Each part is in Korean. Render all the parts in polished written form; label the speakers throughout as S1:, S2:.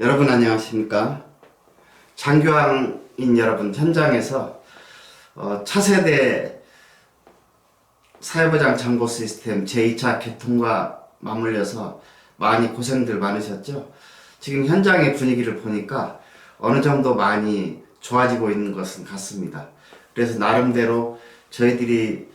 S1: 여러분 안녕하십니까? 장교황인 여러분, 현장에서 차세대 사회보장 정보 시스템 제2차 개통과 맞물려서 많이 고생들 많으셨죠? 지금 현장의 분위기를 보니까 어느 정도 많이 좋아지고 있는 것은 같습니다. 그래서 나름대로 저희들이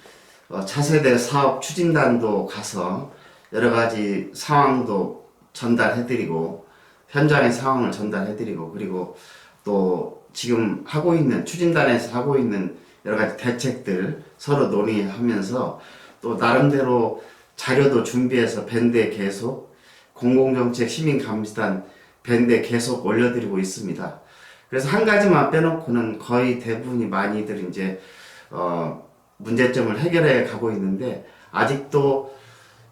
S1: 차세대 사업 추진단도 가서 여러 가지 상황도 전달해드리고 현장의 상황을 전달해드리고, 그리고 또 지금 하고 있는 추진단에서 하고 있는 여러 가지 대책들 서로 논의하면서 또 나름대로 자료도 준비해서 밴드에 계속 공공정책 시민감시단 밴드에 계속 올려드리고 있습니다. 그래서 한 가지만 빼놓고는 거의 대부분이 많이들 이제 문제점을 해결해 가고 있는데, 아직도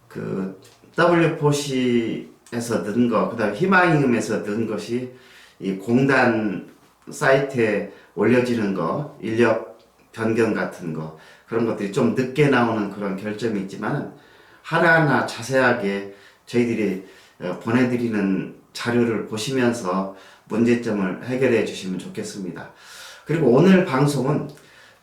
S1: 그 W4C에서 넣은 거, 그 다음에 희망임에서 넣은 것이 이 공단 사이트에 올려지는 거, 인력 변경 같은 거, 그런 것들이 좀 늦게 나오는 그런 결점이 있지만 하나하나 자세하게 저희들이 보내드리는 자료를 보시면서 문제점을 해결해 주시면 좋겠습니다. 그리고 오늘 방송은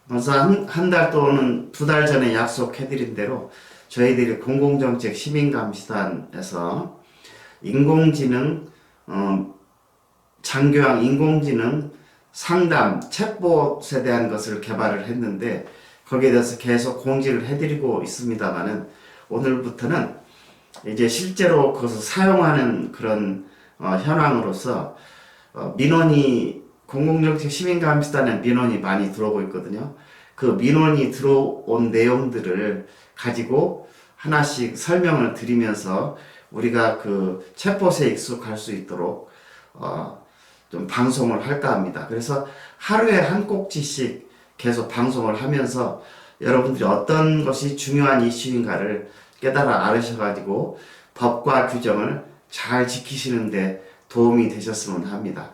S1: 벌써 한 달 또는 두 달 전에 약속해드린 대로 저희들이 공공정책 시민감시단에서 인공지능, 장교황 인공지능 상담 챗봇에 대한 것을 개발을 했는데, 거기에 대해서 계속 공지를 해드리고 있습니다만은 오늘부터는 이제 실제로 그것을 사용하는 그런 현황으로서 민원이, 공공정책 시민감시단에 민원이 많이 들어오고 있거든요. 그 민원이 들어온 내용들을 가지고 하나씩 설명을 드리면서 우리가 그 챗봇에 익숙할 수 있도록 좀 방송을 할까 합니다. 그래서 하루에 한 꼭지씩 계속 방송을 하면서 여러분들이 어떤 것이 중요한 이슈인가를 깨달아 알으셔가지고 법과 규정을 잘 지키시는데 도움이 되셨으면 합니다.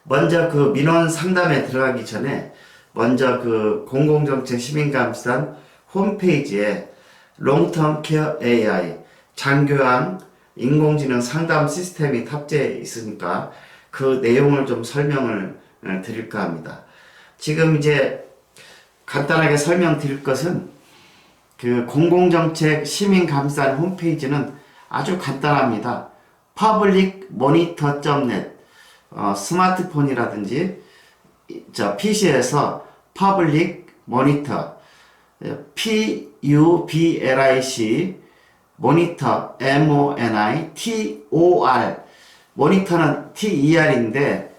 S1: 먼저 그 민원 상담에 들어가기 전에 먼저 그 공공정책 시민감시단 홈페이지에 롱텀 케어 AI 장교황 인공지능 상담 시스템이 탑재해 있으니까 그 내용을 좀 설명을 드릴까 합니다. 지금 이제 간단하게 설명드릴 것은 그 공공정책 시민감시단 홈페이지는 아주 간단합니다. publicmonitor.net 스마트폰이라든지 PC에서 public monitor PUBLIC 모니터 MONITOR 모니터는 TER인데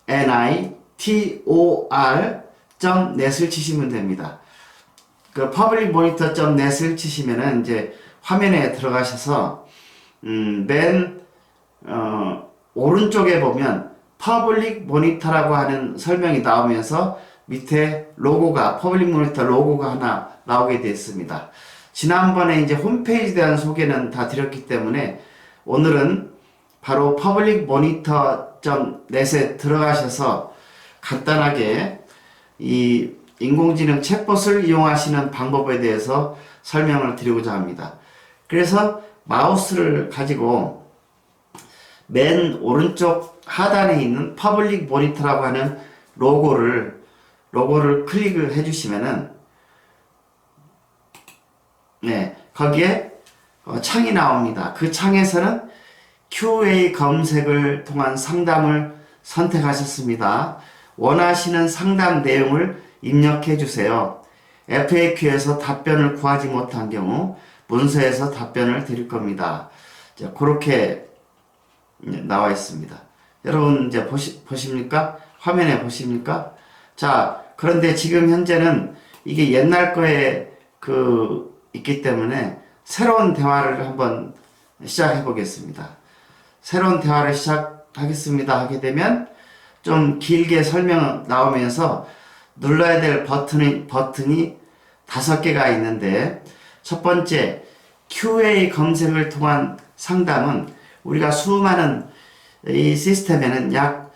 S1: MONITOR.net을 치시면 됩니다. 그 publicmonitor.net을 치시면은 이제 화면에 들어가셔서 맨 오른쪽에 보면 퍼블릭 모니터라고 하는 설명이 나오면서 밑에 로고가, 퍼블릭 모니터 로고가 하나 나오게 되었습니다. 지난번에 이제 홈페이지에 대한 소개는 다 드렸기 때문에 오늘은 바로 publicmonitor.net에 들어가셔서 간단하게 이 인공지능 챗봇을 이용하시는 방법에 대해서 설명을 드리고자 합니다. 그래서 마우스를 가지고 맨 오른쪽 하단에 있는 퍼블릭 모니터라고 하는 로고를 클릭을 해주시면은 거기에 창이 나옵니다. 그 창에서는 QA 검색을 통한 상담을 선택하셨습니다. 원하시는 상담 내용을 입력해 주세요. FAQ에서 답변을 구하지 못한 경우 문서에서 답변을 드릴 겁니다. 자, 그렇게 나와 있습니다. 여러분 이제 보십니까? 화면에 보십니까? 자, 그런데 지금 현재는 이게 옛날 거에 있기 때문에 새로운 대화를 한번 시작해 보겠습니다. 새로운 대화를 시작하겠습니다 하게 되면 좀 길게 설명 나오면서 눌러야 될 버튼이 5개가 있는데, 첫 번째 QA 검색을 통한 상담은 우리가 수많은 이 시스템에는 약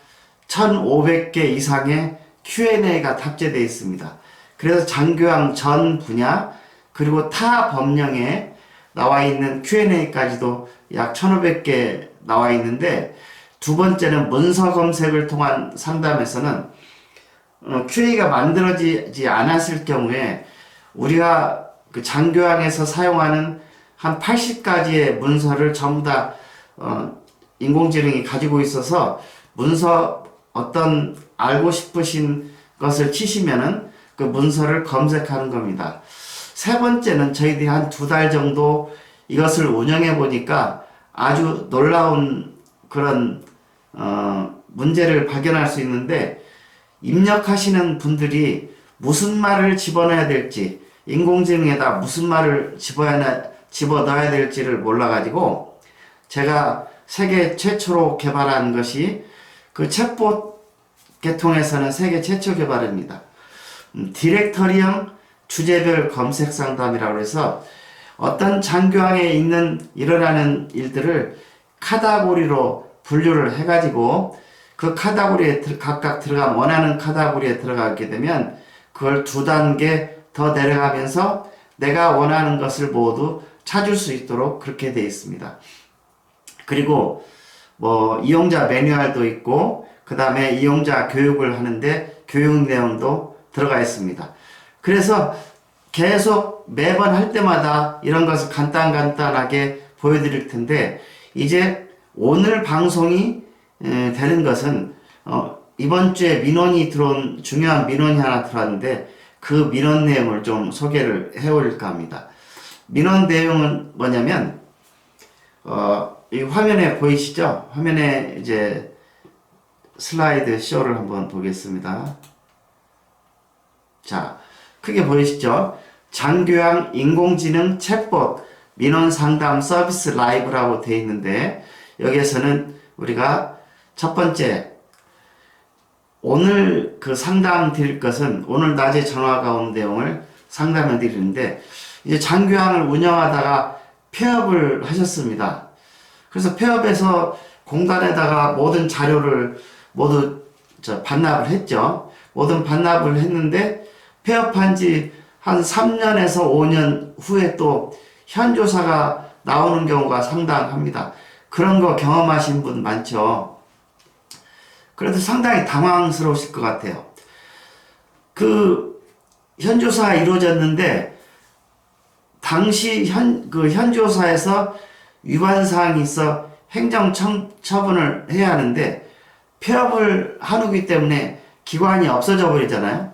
S1: 1500개 이상의 Q&A가 탑재되어 있습니다. 그래서 장교황 전 분야 그리고 타 법령에 나와 있는 Q&A까지도 약 1500개 나와 있는데, 두 번째는 문서 검색을 통한 상담에서는 QA가 만들어지지 않았을 경우에 우리가 그 장교양에서 사용하는 한 80가지의 문서를 전부 다 인공지능이 가지고 있어서 문서 어떤 알고 싶으신 것을 치시면은 그 문서를 검색하는 겁니다. 세 번째는 저희들이 한 2달 정도 이것을 운영해 보니까 아주 놀라운 그런 문제를 발견할 수 있는데, 입력하시는 분들이 무슨 말을 집어넣어야 될지, 인공지능에다 무슨 말을 집어넣어야 될지를 몰라가지고 제가 세계 최초로 개발한 것이 그 챗봇 계통에서는 세계 최초 개발입니다. 디렉터리형 주제별 검색 상담이라고 해서 어떤 장교항에 일어나는 일들을 카테고리로 분류를 해가지고 그 카테고리에 각각 원하는 카테고리에 들어가게 되면 그걸 2단계 더 내려가면서 내가 원하는 것을 모두 찾을 수 있도록 그렇게 되어 있습니다. 그리고 뭐 이용자 매뉴얼도 있고, 그 다음에 이용자 교육을 하는데 교육 내용도 들어가 있습니다. 그래서 계속 매번 할 때마다 이런 것을 간단하게 보여드릴 텐데, 이제 오늘 방송이 되는 것은 이번 주에 민원이 들어온 중요한 민원이 하나 들어왔는데 그 민원 내용을 좀 소개를 해올까 합니다. 민원 내용은 뭐냐면 이 화면에 보이시죠? 화면에 이제 슬라이드 쇼를 한번 보겠습니다. 자, 크게 보이시죠? 장교양 인공지능 챗봇 민원 상담 서비스 라이브라고 되어 있는데, 여기에서는 우리가 첫 번째, 오늘 그 상담 드릴 것은 오늘 낮에 전화가 온 내용을 상담해 드리는데, 이제 장교양을 운영하다가 폐업을 하셨습니다. 그래서 폐업해서 공단에다가 모든 자료를 모두 반납을 했죠. 모든 반납을 했는데 폐업한 지 한 3년에서 5년 후에 또 현조사가 나오는 경우가 상당합니다. 그런 거 경험하신 분 많죠. 그래도 상당히 당황스러우실 것 같아요. 그 현조사가 이루어졌는데 당시 현조사에서 위반사항이 있어 행정처분을 해야 하는데 폐업을 하기 때문에 기관이 없어져 버리잖아요.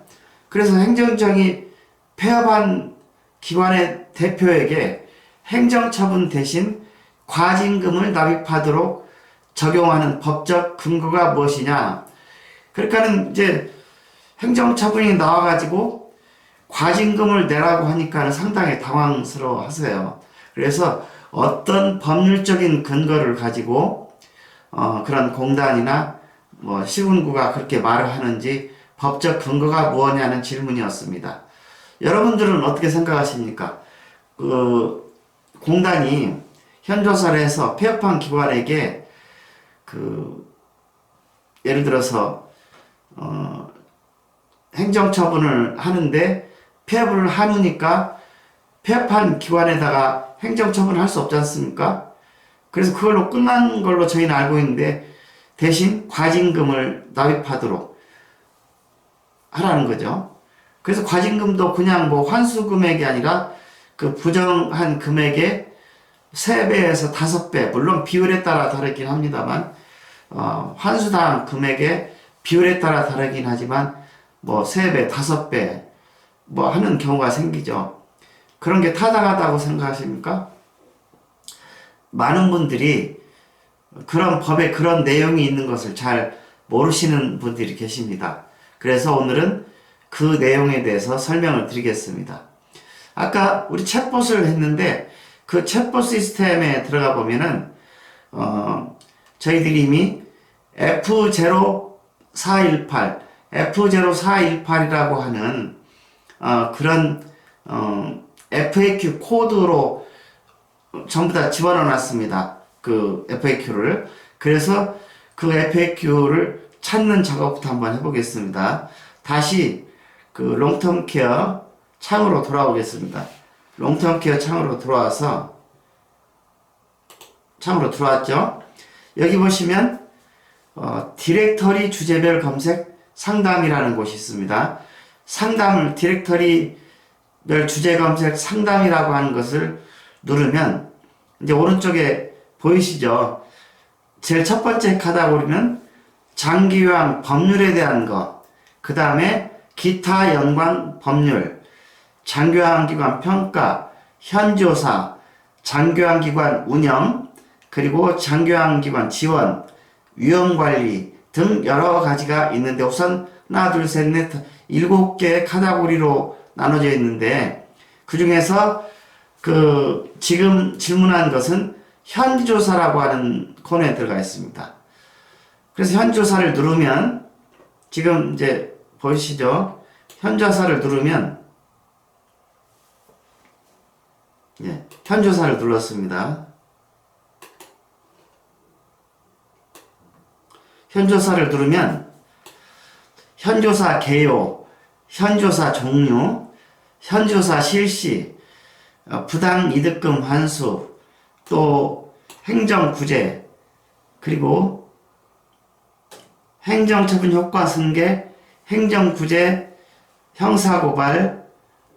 S1: 그래서 행정청이 폐업한 기관의 대표에게 행정처분 대신 과징금을 납입하도록 적용하는 법적 근거가 무엇이냐. 그러니까는 이제 행정처분이 나와가지고 과징금을 내라고 하니까는 상당히 당황스러워 하세요. 그래서 어떤 법률적인 근거를 가지고 그런 공단이나 뭐 시군구가 그렇게 말을 하는지 법적 근거가 무엇냐는 질문이었습니다. 여러분들은 어떻게 생각하십니까? 그 공단이 현조사를 해서 폐업한 기관에게 예를 들어서 행정처분을 하는데 폐업을 하니까 폐업한 기관에다가 행정처분을 할 수 없지 않습니까? 그래서 그걸로 끝난 걸로 저희는 알고 있는데 대신 과징금을 납입하도록 하라는 거죠. 그래서 과징금도 그냥 뭐 환수 금액이 아니라 그 부정한 금액의 3배에서 5배, 물론 비율에 따라 다르긴 합니다만, 환수당 금액의 비율에 따라 다르긴 하지만, 뭐 3배, 5배, 뭐 하는 경우가 생기죠. 그런 게 타당하다고 생각하십니까? 많은 분들이 그런 법에 그런 내용이 있는 것을 잘 모르시는 분들이 계십니다. 그래서 오늘은 그 내용에 대해서 설명을 드리겠습니다. 아까 우리 챗봇을 했는데 그 챗봇 시스템에 들어가 보면은 저희들이 이미 F0418이라고 하는 그런 FAQ 코드로 전부 다 집어넣어 놨습니다. 그 FAQ를. 그래서 그 FAQ를 찾는 작업부터 한번 해보겠습니다. 다시 그 롱텀 케어 창으로 돌아오겠습니다. 롱텀 케어 창으로 들어왔죠? 여기 보시면 디렉터리 주제별 검색 상담이라는 곳이 있습니다. 상담을 디렉터리별 주제 검색 상담이라고 하는 것을 누르면 이제 오른쪽에 보이시죠? 제일 첫 번째 카테고리는 장기요양 법률에 대한 거, 그 다음에 기타 연관 법률, 장교양기관 평가, 현조사, 장교양기관 운영, 그리고 장교양기관 지원, 위험관리 등 여러 가지가 있는데 우선 하나, 둘, 셋, 넷, 7개의 카테고리로 나눠져 있는데 그 중에서 지금 질문한 것은 현조사라고 하는 코너에 들어가 있습니다. 그래서 현조사를 누르면 지금 이제 보이시죠? 현조사를 누르면 현조사를 눌렀습니다. 현조사를 누르면 현조사 개요, 현조사 종류, 현조사 실시, 부당이득금 환수, 또 행정구제, 그리고 행정처분 효과 승계, 행정구제, 형사고발,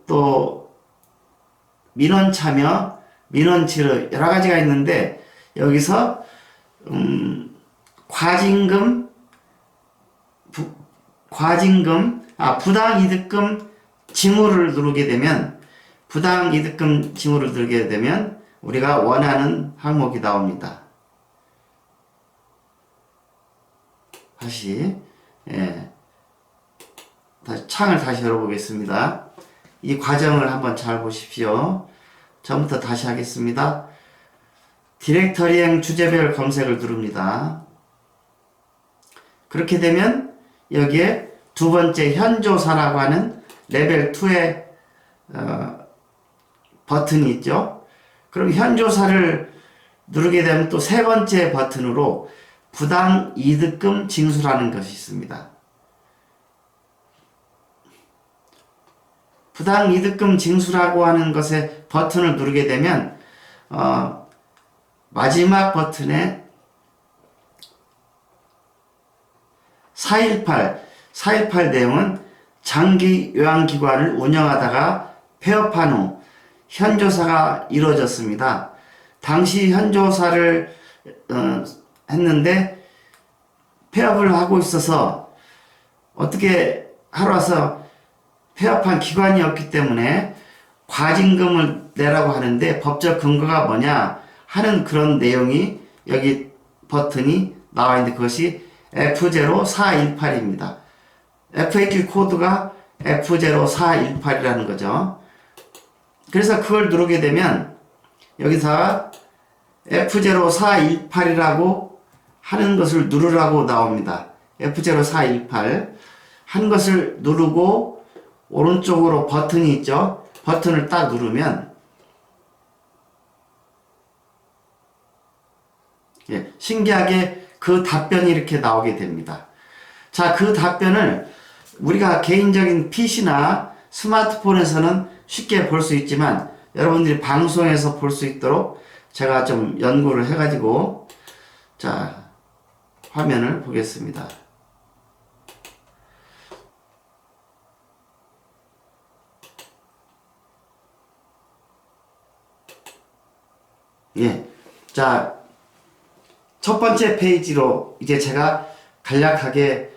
S1: 또 민원참여, 민원치르 여러 가지가 있는데 여기서 부당이득금 징후를 누르게 되면 우리가 원하는 항목이 나옵니다. 다시 창을 다시 열어보겠습니다. 이 과정을 한번 잘 보십시오. 처음부터 다시 하겠습니다. 디렉터리행 주제별 검색을 누릅니다. 그렇게 되면 여기에 두 번째 현조사라고 하는 레벨 2의 버튼이 있죠. 그럼 현조사를 누르게 되면 또 세 번째 버튼으로 부당이득금 징수라는 것이 있습니다. 부당이득금 징수라고 하는 것에 버튼을 누르게 되면 마지막 버튼에 418 내용은 장기 요양기관을 운영하다가 폐업한 후 현조사가 이루어졌습니다. 당시 현조사를 했는데 폐업을 하고 있어서 어떻게 하러 와서 폐업한 기관이었기 때문에 과징금을 내라고 하는데 법적 근거가 뭐냐 하는 그런 내용이 여기 버튼이 나와 있는데 그것이 F0418입니다. FAQ 코드가 F0418이라는 거죠. 그래서 그걸 누르게 되면 여기서 F0418이라고 하는 것을 누르라고 나옵니다. F0418 한 것을 누르고 오른쪽으로 버튼이 있죠. 버튼을 딱 누르면 신기하게 그 답변이 이렇게 나오게 됩니다. 자, 그 답변을 우리가 개인적인 PC나 스마트폰에서는 쉽게 볼 수 있지만 여러분들이 방송에서 볼 수 있도록 제가 좀 연구를 해가지고 자, 화면을 보겠습니다. 자, 첫 번째 페이지로 이제 제가 간략하게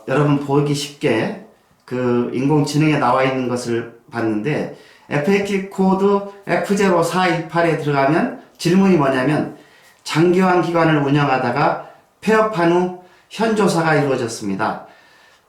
S1: 여러분 보기 쉽게 그 인공지능에 나와 있는 것을 봤는데 FAQ 코드 F0418에 들어가면 질문이 뭐냐면 장기요양 기관을 운영하다가 폐업한 후 현조사가 이루어졌습니다.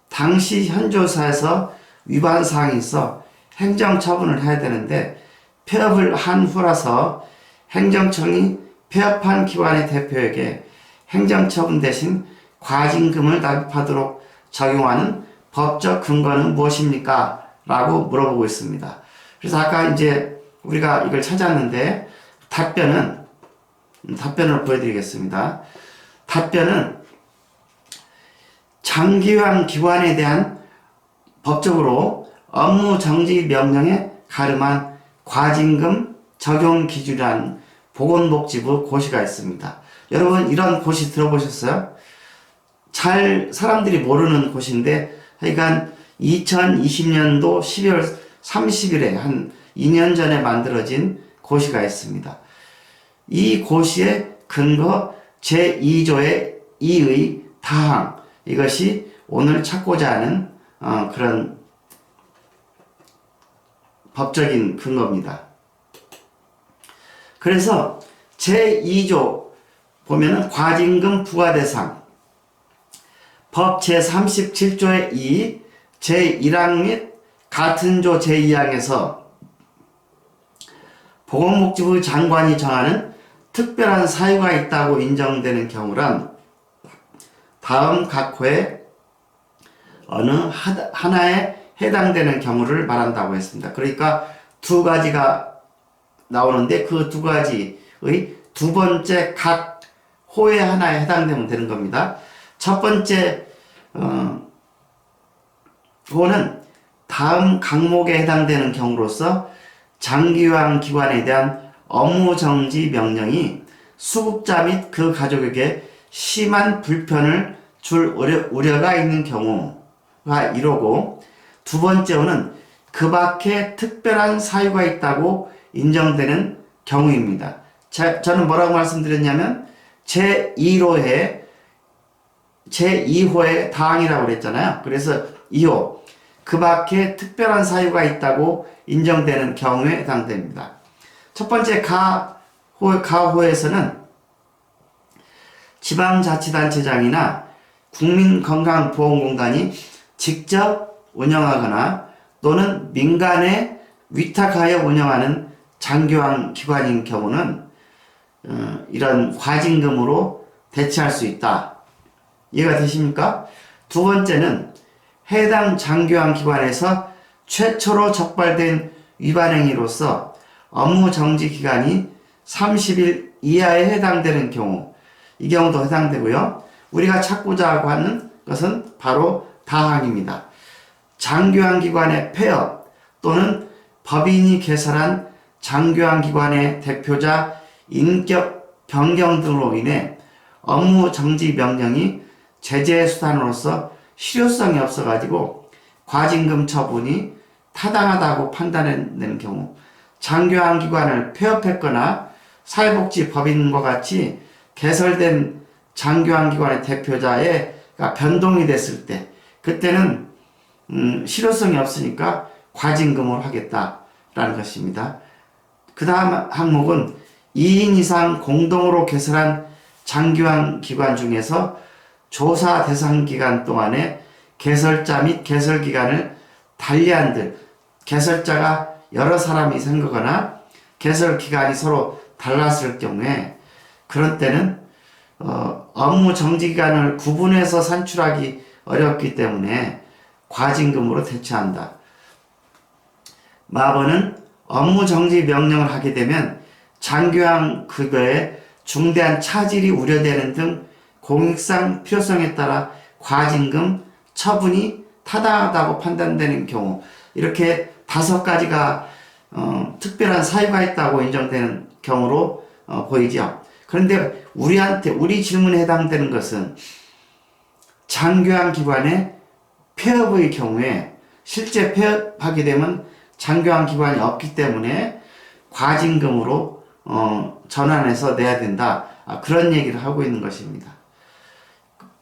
S1: 당시 현조사에서 위반 사항이 있어 행정처분을 해야 되는데 폐업을 한 후라서 행정청이 폐업한 기관의 대표에게 행정처분 대신 과징금을 납입하도록 적용하는 법적 근거는 무엇입니까? 라고 물어보고 있습니다. 그래서 아까 이제 우리가 이걸 찾았는데 답변을 보여드리겠습니다. 답변은 장기요양 기관에 대한 법적으로 업무 정지 명령에 가름한 과징금 적용 기준이라는 보건복지부 고시가 있습니다. 여러분 이런 고시 들어보셨어요? 잘 사람들이 모르는 곳인데 하여간 2020년도 12월 30일에 한 2년 전에 만들어진 고시가 있습니다. 이 고시의 근거 제2조의 2의 다항, 이것이 오늘 찾고자 하는 그런 법적인 근거입니다. 그래서 제2조 보면은 과징금 부과 대상, 법 제37조의 2, 제1항 및 같은 조 제2항에서 보건복지부 장관이 정하는 특별한 사유가 있다고 인정되는 경우란 다음 각 호에 어느 하나에 해당되는 경우를 말한다고 했습니다. 그러니까 두 가지가 나오는데 그 두 가지의 두 번째 각 호에 하나에 해당되면 되는 겁니다. 첫 번째 호는 다음 항목에 해당되는 경우로서 장기유한 기관에 대한 업무정지 명령이 수급자 및 그 가족에게 심한 불편을 줄 우려가 있는 경우가 1호고, 두 번째 호는 그 밖에 특별한 사유가 있다고 인정되는 경우입니다. 저는 뭐라고 말씀드렸냐면 제2호에 다항이라고 그랬잖아요. 그래서 2호, 그 밖에 특별한 사유가 있다고 인정되는 경우에 해당됩니다. 첫 번째 가호에서는 지방자치단체장이나 국민건강보험공단이 직접 운영하거나 또는 민간에 위탁하여 운영하는 장기유한 기관인 경우는 이런 과징금으로 대체할 수 있다. 이해가 되십니까? 두 번째는 해당 장기유한 기관에서 최초로 적발된 위반 행위로서 업무 정지 기간이 30일 이하에 해당되는 경우, 이 경우도 해당되고요. 우리가 찾고자 하는 것은 바로 다항입니다. 장기유한 기관의 폐업 또는 법인이 개설한 장기유한 기관의 대표자 인격 변경 등으로 인해 업무 정지 명령이 제재 수단으로서 실효성이 없어가지고 과징금 처분이 타당하다고 판단되는 경우, 장기유한 기관을 폐업했거나 사회복지법인과 같이 개설된 장기유한 기관의 대표자가 변동이 됐을 때, 그때는 실효성이 없으니까 과징금을 하겠다라는 것입니다. 그 다음 항목은 2인 이상 공동으로 개설한 장기유한 기관 중에서 조사 대상 기간 동안에 개설자 및 개설 기간을 달리한들, 개설자가 여러 사람이 생기거나 개설 기간이 서로 달랐을 경우에, 그런 때는 업무 정지 기간을 구분해서 산출하기 어렵기 때문에 과징금으로 대체한다. 마번은 업무 정지 명령을 하게 되면 장기유한 급여에 중대한 차질이 우려되는 등 공익상 필요성에 따라 과징금 처분이 타당하다고 판단되는 경우, 이렇게 5가지가 특별한 사유가 있다고 인정되는 경우로 보이죠. 그런데 우리 질문에 해당되는 것은 장기유한 기관의 폐업의 경우에, 실제 폐업하게 되면 장기유한 기관이 없기 때문에 과징금으로 전환해서 내야 된다. 그런 얘기를 하고 있는 것입니다.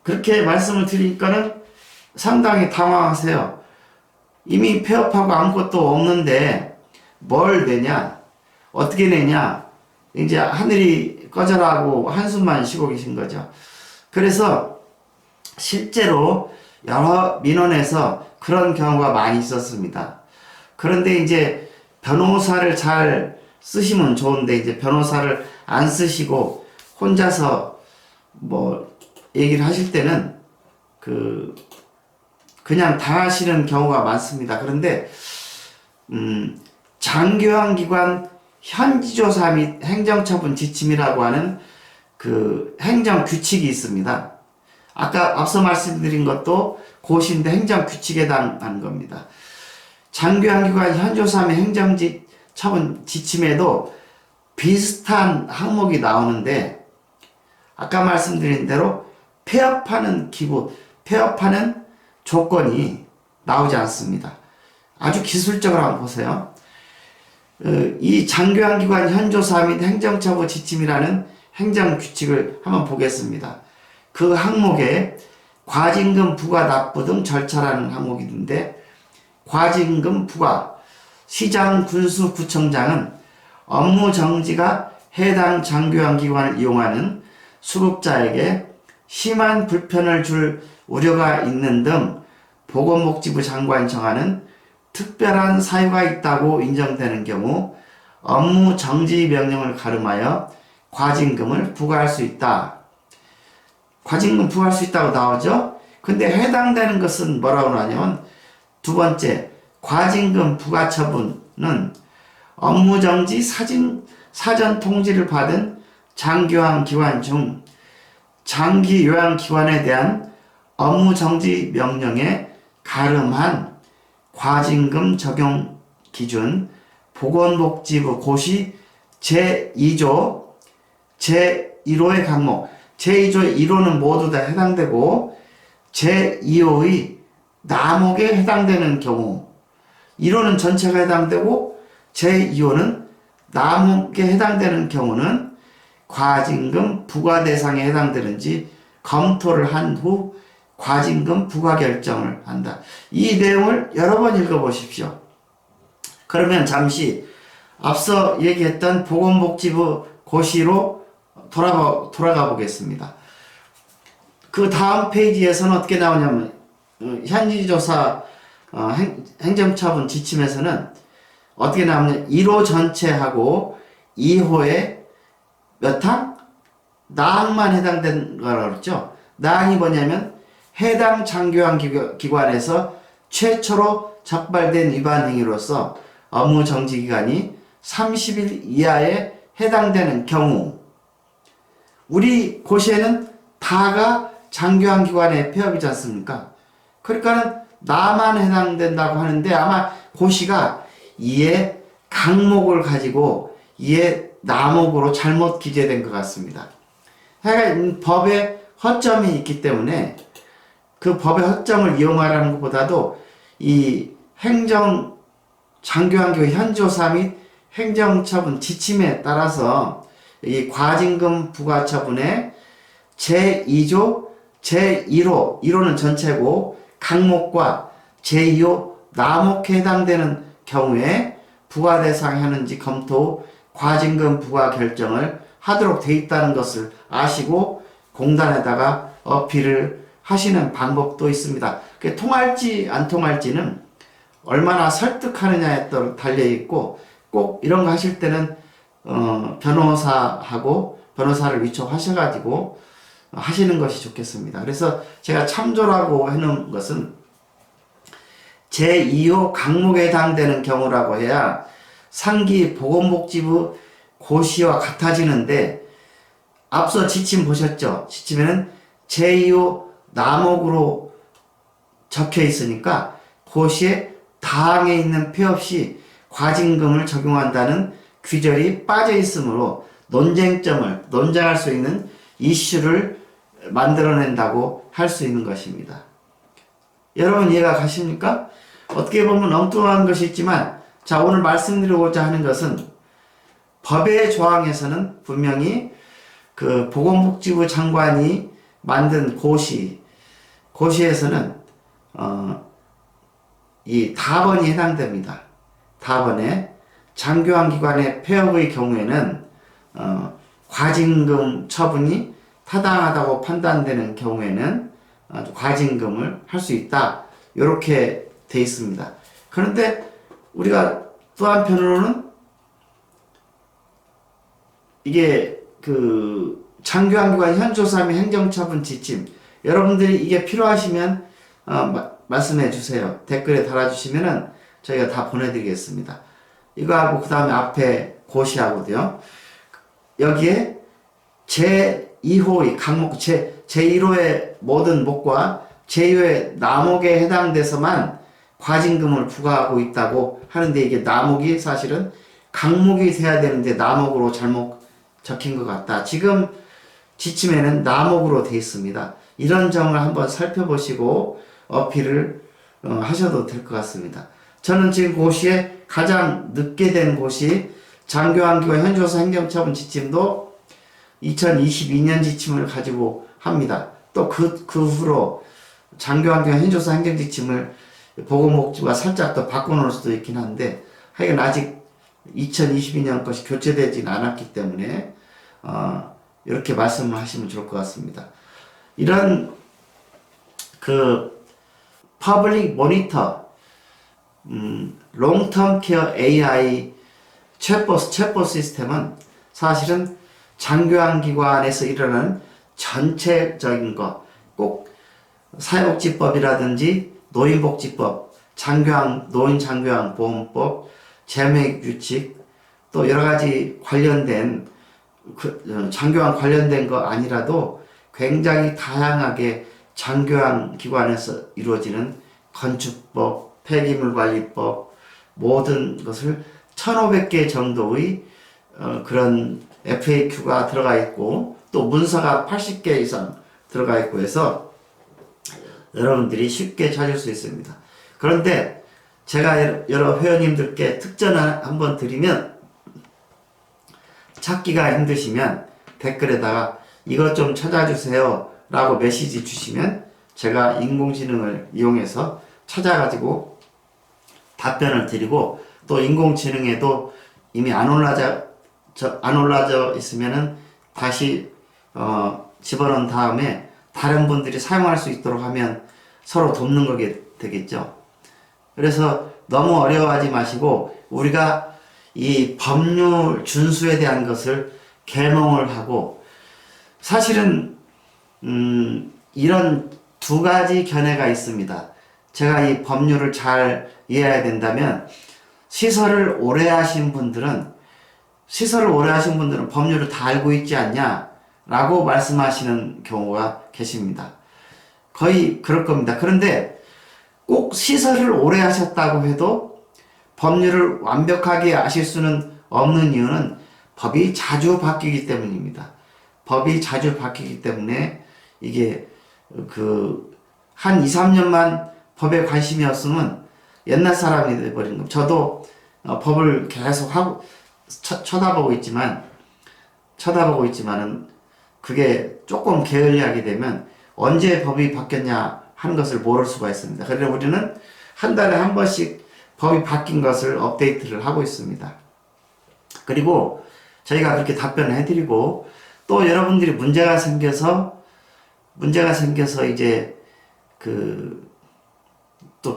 S1: 그렇게 말씀을 드리니까는 상당히 당황하세요. 이미 폐업하고 아무것도 없는데 뭘 내냐? 어떻게 내냐? 이제 하늘이 꺼져라고 한숨만 쉬고 계신 거죠. 그래서 실제로 여러 민원에서 그런 경우가 많이 있었습니다. 그런데 이제 변호사를 잘 쓰시면 좋은데, 이제 변호사를 안 쓰시고 혼자서 뭐 얘기를 하실 때는 그냥 당하시는 경우가 많습니다. 그런데 장기유한 기관 현지조사 및 행정처분 지침이라고 하는 그 행정규칙이 있습니다. 아까 앞서 말씀드린 것도 고시인데 행정규칙에 해당하는 겁니다. 장기유한 기관 현조사 및 행정처분 지침에도 비슷한 항목이 나오는데, 아까 말씀드린 대로 폐업하는 기구, 폐업하는 조건이 나오지 않습니다. 아주 기술적으로 한번 보세요. 이 장교환기관 현조사 및 행정처부 지침이라는 행정규칙을 한번 보겠습니다. 그 항목에 과징금 부과 납부 등 절차라는 항목이 있는데, 과징금 부과, 시장 군수 구청장은 업무 정지가 해당 장교환기관을 이용하는 수급자에게 심한 불편을 줄 우려가 있는 등 보건복지부 장관이 정하는 특별한 사유가 있다고 인정되는 경우 업무 정지 명령을 가름하여 과징금을 부과할 수 있다. 과징금 부과할 수 있다고 나오죠? 근데 해당되는 것은 뭐라고 하냐면, 두 번째, 과징금 부과 처분은 업무 정지 사전 통지를 받은 장교환 기관 중 장기 요양 기관에 대한 업무 정지 명령에 가름한 과징금 적용 기준 보건복지부 고시 제2조 제1호의 항목, 제2조의 1호는 모두 다 해당되고 제2호의 남목에 해당되는 경우, 1호는 전체가 해당되고 제2호는 남목에 해당되는 경우는 과징금 부과 대상에 해당되는지 검토를 한 후 과징금 부과 결정을 한다. 이 내용을 여러 번 읽어보십시오. 그러면 잠시 앞서 얘기했던 보건복지부 고시로 돌아가 보겠습니다. 그 다음 페이지에서는 어떻게 나오냐면, 현지조사 행정처분 지침에서는 어떻게 나오냐면 1호 전체하고 2호에 몇 항? 나항만 해당된 거라고 그랬죠. 나항이 뭐냐면 해당 장교환 기관에서 최초로 적발된 위반 행위로서 업무 정지 기간이 30일 이하에 해당되는 경우, 우리 고시에는 다가 장교환 기관의 폐업이지 않습니까? 그러니까는 나만 해당된다고 하는데, 아마 고시가 이에 강목을 가지고 이에 나목으로 잘못 기재된 것 같습니다. 그러니까 법에 허점이 있기 때문에 그 법의 허점을 이용하라는 것보다도 이 행정 장교환기관 현조사 및 행정처분 지침에 따라서 이 과징금 부과 처분의 제2조 제1호, 1호는 전체고 강목과 제2호 남목에 해당되는 경우에 부과 대상이 하는지 검토 후 과징금 부과 결정을 하도록 돼 있다는 것을 아시고 공단에다가 어필을 하시는 방법도 있습니다. 그게 통할지 안 통할지는 얼마나 설득하느냐에 따라 달려있고, 꼭 이런 거 하실 때는 변호사를 위촉하셔가지고 하시는 것이 좋겠습니다. 그래서 제가 참조라고 해놓은 것은 제2호 강목에 해당되는 경우라고 해야 상기 보건복지부 고시와 같아지는데, 앞서 지침 보셨죠? 지침에는 제2호 남목으로 적혀 있으니까 고시에 다항에 있는 폐업 시 과징금을 적용한다는 규절이 빠져 있으므로 논쟁할 수 있는 이슈를 만들어낸다고 할 수 있는 것입니다. 여러분 이해가 가십니까? 어떻게 보면 엉뚱한 것이 있지만, 자, 오늘 말씀드리고자 하는 것은 법의 조항에서는 분명히 그 보건복지부 장관이 만든 고시에서는 이 다번이 해당됩니다. 다번에 장교환 기관의 폐업의 경우에는 과징금 처분이 타당하다고 판단되는 경우에는 과징금을 할 수 있다. 이렇게 돼 있습니다. 그런데 우리가 또 한편으로는 이게 그 장교환기관 현조사 및 행정처분 지침, 여러분들이 이게 필요하시면 말씀해 주세요. 댓글에 달아주시면은 저희가 다 보내드리겠습니다. 이거하고 그 다음에 앞에 고시하고도요. 여기에 제2호의 강목, 제1호의 모든 목과 제2호의 남목에 해당돼서만 과징금을 부과하고 있다고 하는데, 이게 남목이 사실은 강목이 돼야 되는데 남목으로 잘못 적힌 것 같다. 지금 지침에는 나목으로 되어 있습니다. 이런 점을 한번 살펴보시고 어필을 하셔도 될 것 같습니다. 저는 지금 고시에 가장 늦게 된 곳이 장교안기관 현조사 행정처분 지침도 2022년 지침을 가지고 합니다. 또 그 후로 장교안기관 현조사 행정지침을 보건복지부가 살짝 더 바꿔놓을 수도 있긴 한데 하여간 아직 2022년 것이 교체되진 않았기 때문에 이렇게 말씀을 하시면 좋을 것 같습니다. 이런 퍼블릭 모니터 롱텀 케어 AI 챗봇 시스템은 사실은 장교안기관에서 일어나는 전체적인 것, 꼭 사회복지법이라든지 노인복지법, 노인장교안보험법, 재매규칙, 또 여러가지 관련된 장교안 관련된 거 아니라도 굉장히 다양하게 장교안기관에서 이루어지는 건축법, 폐기물관리법 모든 것을 1500개 정도의 그런 FAQ가 들어가 있고 또 문서가 80개 이상 들어가 있고 해서 여러분들이 쉽게 찾을 수 있습니다. 그런데 제가 여러 회원님들께 특전을 한번 드리면 찾기가 힘드시면 댓글에다가 이것 좀 찾아주세요 라고 메시지 주시면 제가 인공지능을 이용해서 찾아가지고 답변을 드리고 또 인공지능에도 이미 안 올라져 있으면은 다시 집어넣은 다음에 다른 분들이 사용할 수 있도록 하면 서로 돕는 거게 되겠죠. 그래서 너무 어려워하지 마시고 우리가 이 법률 준수에 대한 것을 계몽을 하고 사실은 이런 두 가지 견해가 있습니다. 제가 이 법률을 잘 이해해야 된다면 시설을 오래 하신 분들은 법률을 다 알고 있지 않냐 라고 말씀하시는 경우가 계십니다. 거의 그럴 겁니다. 그런데 꼭 시설을 오래 하셨다고 해도 법률을 완벽하게 아실 수는 없는 이유는 법이 자주 바뀌기 때문입니다. 법이 자주 바뀌기 때문에 이게 한 2, 3년만 법에 관심이 없으면 옛날 사람이 돼버린 겁니다. 저도 법을 계속 쳐다보고 있지만은 그게 조금 게을리하게 되면 언제 법이 바뀌었냐 하는 것을 모를 수가 있습니다. 그래서 우리는 한 달에 한 번씩 법이 바뀐 것을 업데이트를 하고 있습니다. 그리고 저희가 그렇게 답변을 해드리고 또 여러분들이 문제가 생겨서 이제 또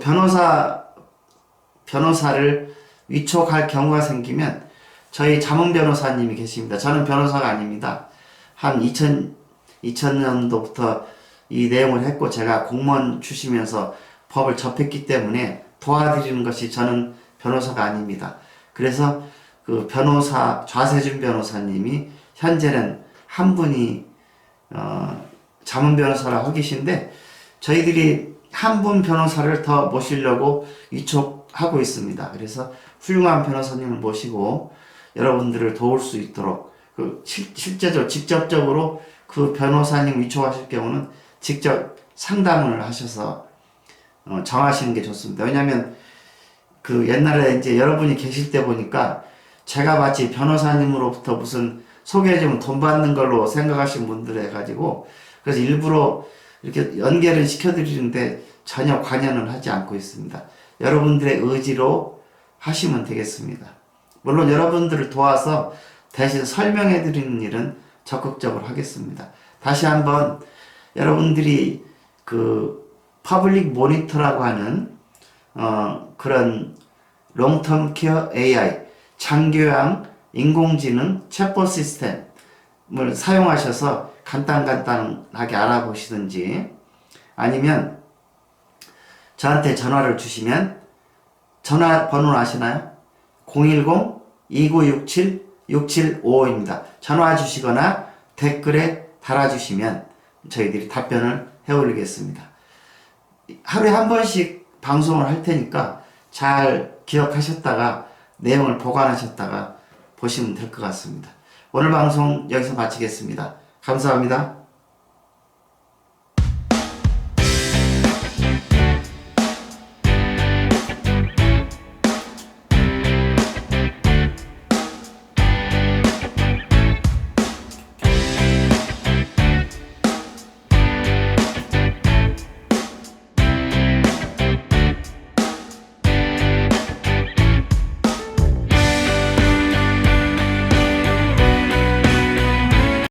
S1: 변호사를 위촉할 경우가 생기면 저희 자문 변호사님이 계십니다. 저는 변호사가 아닙니다. 한 2000년도부터 이 내용을 했고 제가 공무원 주시면서 법을 접했기 때문에 도와드리는 것이 저는 변호사가 아닙니다. 그래서 좌세준 변호사님이 현재는 한 분이 자문 변호사라고 하고 계신데 저희들이 한 분 변호사를 더 모시려고 위촉하고 있습니다. 그래서 훌륭한 변호사님을 모시고 여러분들을 도울 수 있도록 직접적으로 그 변호사님 위촉하실 경우는 직접 상담을 하셔서 정하시는 게 좋습니다. 왜냐하면 옛날에 이제 여러분이 계실 때 보니까 제가 마치 변호사님으로부터 무슨 소개해주면 돈 받는 걸로 생각하신 분들 해가지고 그래서 일부러 이렇게 연계를 시켜드리는데 전혀 관여는 하지 않고 있습니다. 여러분들의 의지로 하시면 되겠습니다. 물론 여러분들을 도와서 대신 설명해드리는 일은 적극적으로 하겠습니다. 다시 한번 여러분들이 퍼블릭 모니터라고 하는 그런 롱텀 케어 AI 장교양 인공지능 챗봇 시스템을 사용하셔서 간단하게 알아보시든지 아니면 저한테 전화를 주시면 전화번호는 아시나요? 010-2967-6755입니다. 전화 주시거나 댓글에 달아주시면 저희들이 답변을 해올리겠습니다. 하루에 한 번씩 방송을 할 테니까 잘 기억하셨다가 내용을 보관하셨다가 보시면 될 것 같습니다. 오늘 방송 여기서 마치겠습니다. 감사합니다.